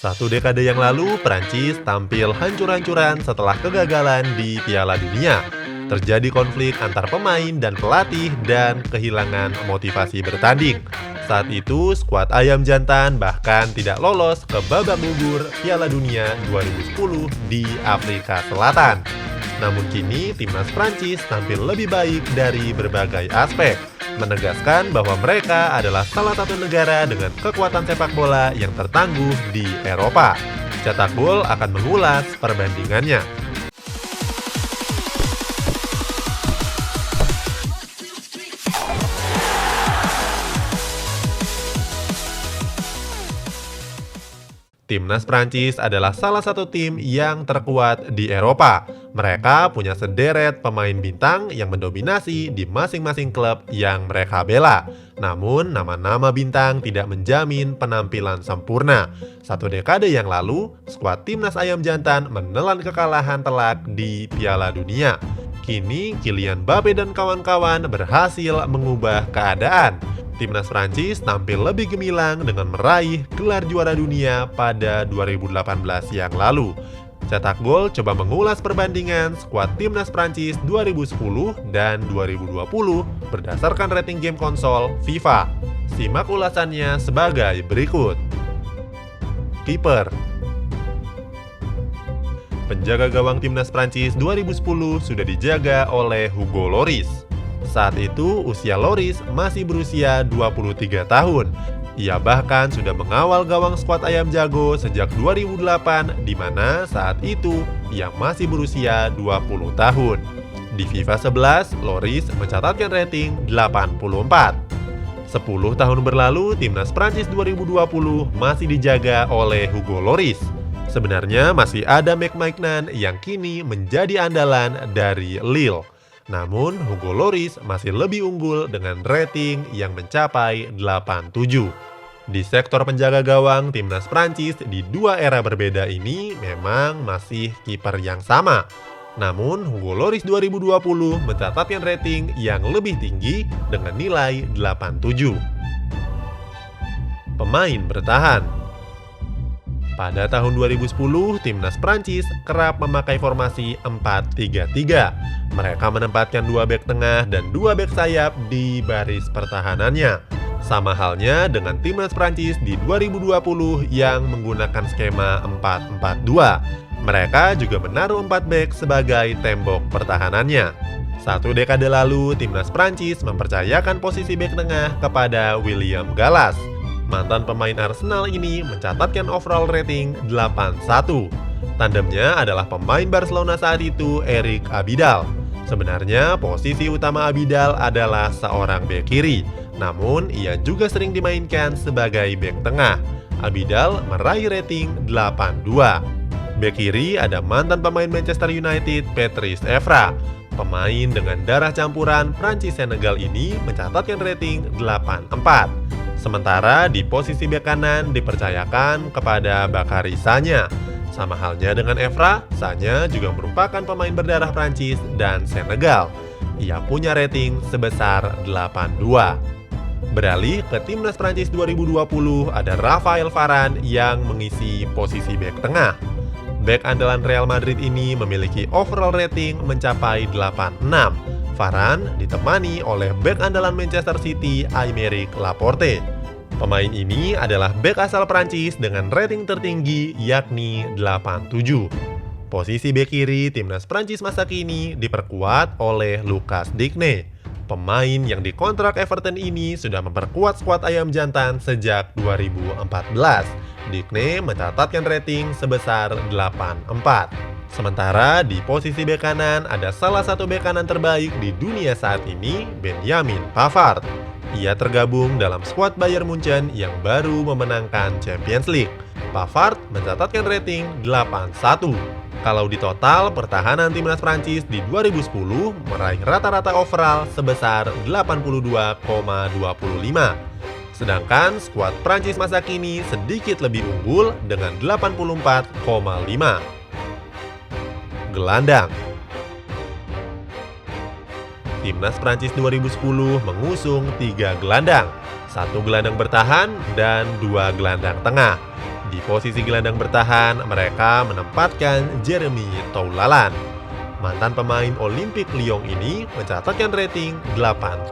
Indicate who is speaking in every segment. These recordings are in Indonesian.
Speaker 1: Satu dekade yang lalu, Prancis tampil hancur-hancuran setelah kegagalan di Piala Dunia. Terjadi konflik antar pemain dan pelatih dan kehilangan motivasi bertanding. Saat itu, skuad Ayam Jantan bahkan tidak lolos ke babak gugur Piala Dunia 2010 di Afrika Selatan. Namun kini, timnas Prancis tampil lebih baik dari berbagai aspek, menegaskan bahwa mereka adalah salah satu negara dengan kekuatan sepak bola yang tertangguh di Eropa. Cetak Gol akan mengulas perbandingannya. Timnas Prancis adalah salah satu tim yang terkuat di Eropa. Mereka punya sederet pemain bintang yang mendominasi di masing-masing klub yang mereka bela. Namun, nama-nama bintang tidak menjamin penampilan sempurna. Satu dekade yang lalu, skuad Timnas Ayam Jantan menelan kekalahan telak di Piala Dunia. Kini, Kylian Mbappe dan kawan-kawan berhasil mengubah keadaan. Timnas Prancis tampil lebih gemilang dengan meraih gelar juara dunia pada 2018 yang lalu. Cetak Gol coba mengulas perbandingan skuad Timnas Prancis 2010 dan 2020 berdasarkan rating game konsol FIFA. Simak ulasannya sebagai berikut. Kiper. Penjaga gawang Timnas Prancis 2010 sudah dijaga oleh Hugo Lloris. Saat itu, usia Lloris masih berusia 23 tahun. Ia bahkan sudah mengawal gawang skuad Ayam Jago sejak 2008, di mana saat itu ia masih berusia 20 tahun. Di FIFA 11, Lloris mencatatkan rating 84. 10 tahun berlalu, Timnas Prancis 2020 masih dijaga oleh Hugo Lloris. Sebenarnya masih ada Maignan yang kini menjadi andalan dari Lille. Namun, Hugo Lloris masih lebih unggul dengan rating yang mencapai 87. Di sektor penjaga gawang, Timnas Prancis di dua era berbeda ini memang masih kiper yang sama. Namun, Hugo Lloris 2020 mencatatkan rating yang lebih tinggi dengan nilai 87. Pemain bertahan. Pada tahun 2010, Timnas Prancis kerap memakai formasi 4-3-3. Mereka menempatkan dua bek tengah dan dua bek sayap di baris pertahanannya. Sama halnya dengan Timnas Prancis di 2020 yang menggunakan skema 4-4-2. Mereka juga menaruh 4 bek sebagai tembok pertahanannya. Satu dekade lalu, Timnas Prancis mempercayakan posisi bek tengah kepada William Gallas. Mantan pemain Arsenal ini mencatatkan overall rating 81. Tandemnya adalah pemain Barcelona saat itu, Eric Abidal. Sebenarnya posisi utama Abidal adalah seorang bek kiri, namun ia juga sering dimainkan sebagai bek tengah. Abidal meraih rating 82. Bek kiri ada mantan pemain Manchester United, Patrice Evra. Pemain dengan darah campuran Prancis-Senegal ini mencatatkan rating 84. Sementara di posisi bek kanan dipercayakan kepada Bakary Sagna. Sama halnya dengan Evra, Sagna juga merupakan pemain berdarah Prancis dan Senegal. Ia punya rating sebesar 82. Beralih ke Timnas Prancis 2020, ada Raphael Varane yang mengisi posisi bek tengah. Bek andalan Real Madrid ini memiliki overall rating mencapai 86. Varane ditemani oleh bek andalan Manchester City, Aymeric Laporte. Pemain ini adalah bek asal Prancis dengan rating tertinggi yakni 87. Posisi bek kiri Timnas Prancis masa kini diperkuat oleh Lucas Digne. Pemain yang dikontrak Everton ini sudah memperkuat skuad Ayam Jantan sejak 2014. Digne mencatatkan rating sebesar 84. Sementara di posisi bek kanan ada salah satu bek kanan terbaik di dunia saat ini, Benjamin Pavard. Ia tergabung dalam skuad Bayern Munchen yang baru memenangkan Champions League. Pavard mencatatkan rating 81. Kalau di total, pertahanan Timnas Prancis di 2010 meraih rata-rata overall sebesar 82,25. Sedangkan skuad Prancis masa kini sedikit lebih unggul dengan 84,5. Gelandang. Timnas Prancis 2010 mengusung 3 gelandang, 1 gelandang bertahan dan 2 gelandang tengah. Di posisi gelandang bertahan, mereka menempatkan Jeremy Toulalan. Mantan pemain Olympique Lyon ini mencatatkan rating 83.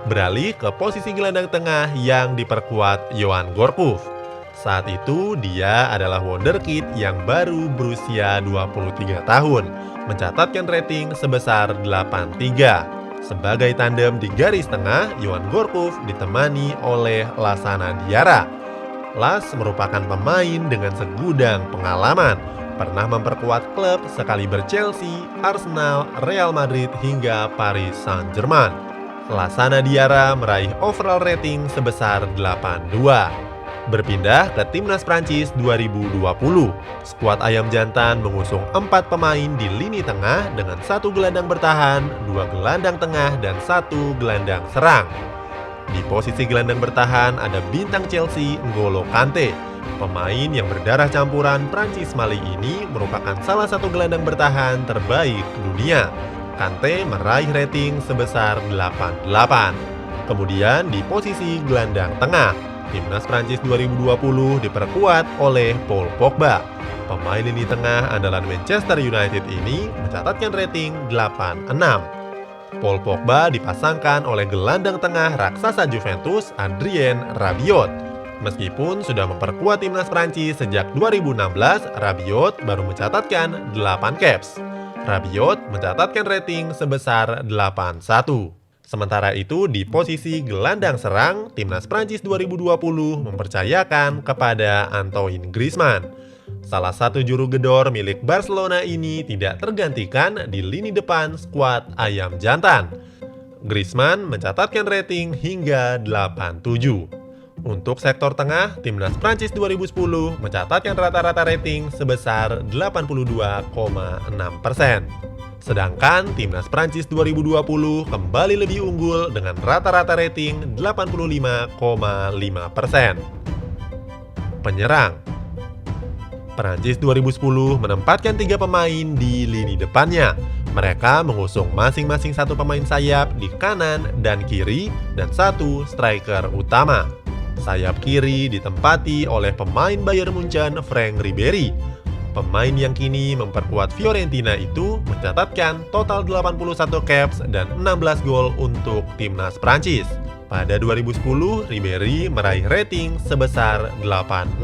Speaker 1: Beralih ke posisi gelandang tengah yang diperkuat Yoann Gourcuff. Saat itu dia adalah wonderkid yang baru berusia 23 tahun, mencatatkan rating sebesar 83. Sebagai tandem di garis tengah, Yoann Gourcuff ditemani oleh Lassana Diarra. Las merupakan pemain dengan segudang pengalaman, pernah memperkuat klub sekaliber Chelsea, Arsenal, Real Madrid hingga Paris Saint-Germain. Lassana Diarra meraih overall rating sebesar 82. Berpindah ke Timnas Prancis 2020, skuad Ayam Jantan mengusung 4 pemain di lini tengah dengan 1 gelandang bertahan, 2 gelandang tengah, dan 1 gelandang serang. Di posisi gelandang bertahan ada bintang Chelsea N'Golo Kante. Pemain yang berdarah campuran Prancis Mali ini merupakan salah satu gelandang bertahan terbaik dunia. Kante meraih rating sebesar 88. Kemudian di posisi gelandang tengah, Timnas Prancis 2020 diperkuat oleh Paul Pogba. Pemain lini tengah andalan Manchester United ini mencatatkan rating 86. Paul Pogba dipasangkan oleh gelandang tengah raksasa Juventus Adrien Rabiot. Meskipun sudah memperkuat Timnas Prancis sejak 2016, Rabiot baru mencatatkan 8 caps. Rabiot mencatatkan rating sebesar 81. Sementara itu di posisi gelandang serang, Timnas Prancis 2020 mempercayakan kepada Antoine Griezmann. Salah satu juru gedor milik Barcelona ini tidak tergantikan di lini depan skuad Ayam Jantan. Griezmann mencatatkan rating hingga 87. Untuk sektor tengah, Timnas Prancis 2010 mencatatkan rata-rata rating sebesar 82,6%. Sedangkan Timnas Prancis 2020 kembali lebih unggul dengan rata-rata rating 85,5%. Penyerang Prancis 2010 menempatkan 3 pemain di lini depannya. Mereka mengusung masing-masing 1 pemain sayap di kanan dan kiri dan 1 striker utama. Sayap kiri ditempati oleh pemain Bayern Munchen Franck Ribéry. Pemain yang kini memperkuat Fiorentina itu mencatatkan total 81 caps dan 16 gol untuk Timnas Prancis. Pada 2010, Ribéry meraih rating sebesar 86.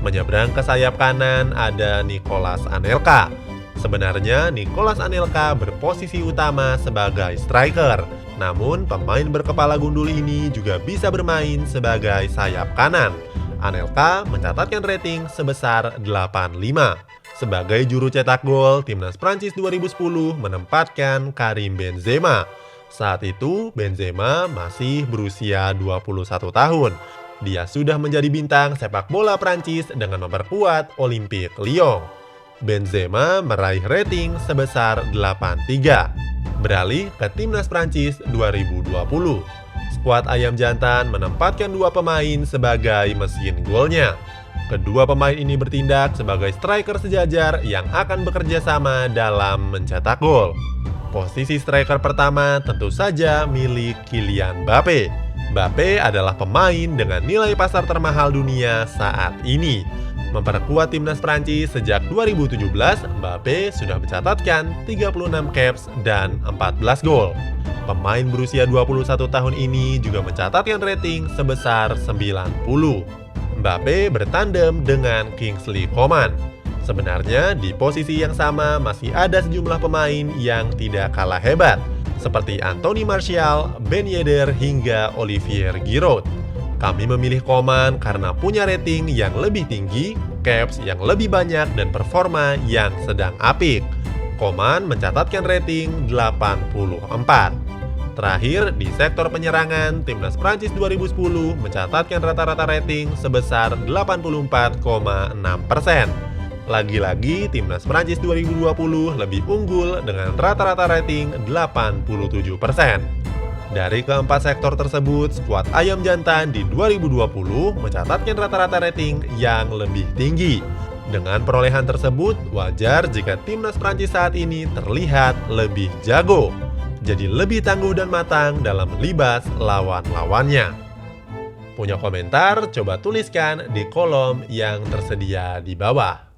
Speaker 1: Menyeberang ke sayap kanan ada Nicolas Anelka. Sebenarnya Nicolas Anelka berposisi utama sebagai striker. Namun pemain berkepala gundul ini juga bisa bermain sebagai sayap kanan. Anelka mencatatkan rating sebesar 85. Sebagai juru cetak gol, Timnas Prancis 2010 menempatkan Karim Benzema. Saat itu Benzema masih berusia 21 tahun. Dia sudah menjadi bintang sepak bola Prancis dengan memperkuat Olympique Lyon. Benzema meraih rating sebesar 83. Beralih ke Timnas Prancis 2020. Skuad Ayam Jantan menempatkan 2 pemain sebagai mesin golnya. Kedua pemain ini bertindak sebagai striker sejajar yang akan bekerja sama dalam mencetak gol. Posisi striker pertama tentu saja milik Kylian Mbappé. Mbappé adalah pemain dengan nilai pasar termahal dunia saat ini. Memperkuat Timnas Prancis sejak 2017, Mbappé sudah mencatatkan 36 caps dan 14 gol. Pemain berusia 21 tahun ini juga mencatatkan rating sebesar 90. Mbappé bertandem dengan Kingsley Coman. Sebenarnya di posisi yang sama masih ada sejumlah pemain yang tidak kalah hebat, seperti Anthony Martial, Ben Yedder, hingga Olivier Giroud. Kami memilih Coman karena punya rating yang lebih tinggi, caps yang lebih banyak, dan performa yang sedang apik. Coman mencatatkan rating 84. Terakhir, di sektor penyerangan, Timnas Prancis 2010 mencatatkan rata-rata rating sebesar 84,6%. Lagi-lagi, Timnas Prancis 2020 lebih unggul dengan rata-rata rating 87%. Dari keempat sektor tersebut, skuad Ayam Jantan di 2020 mencatatkan rata-rata rating yang lebih tinggi. Dengan perolehan tersebut, wajar jika Timnas Prancis saat ini terlihat lebih jago. Jadi lebih tangguh dan matang dalam melibas lawan-lawannya. Punya komentar? Coba tuliskan di kolom yang tersedia di bawah.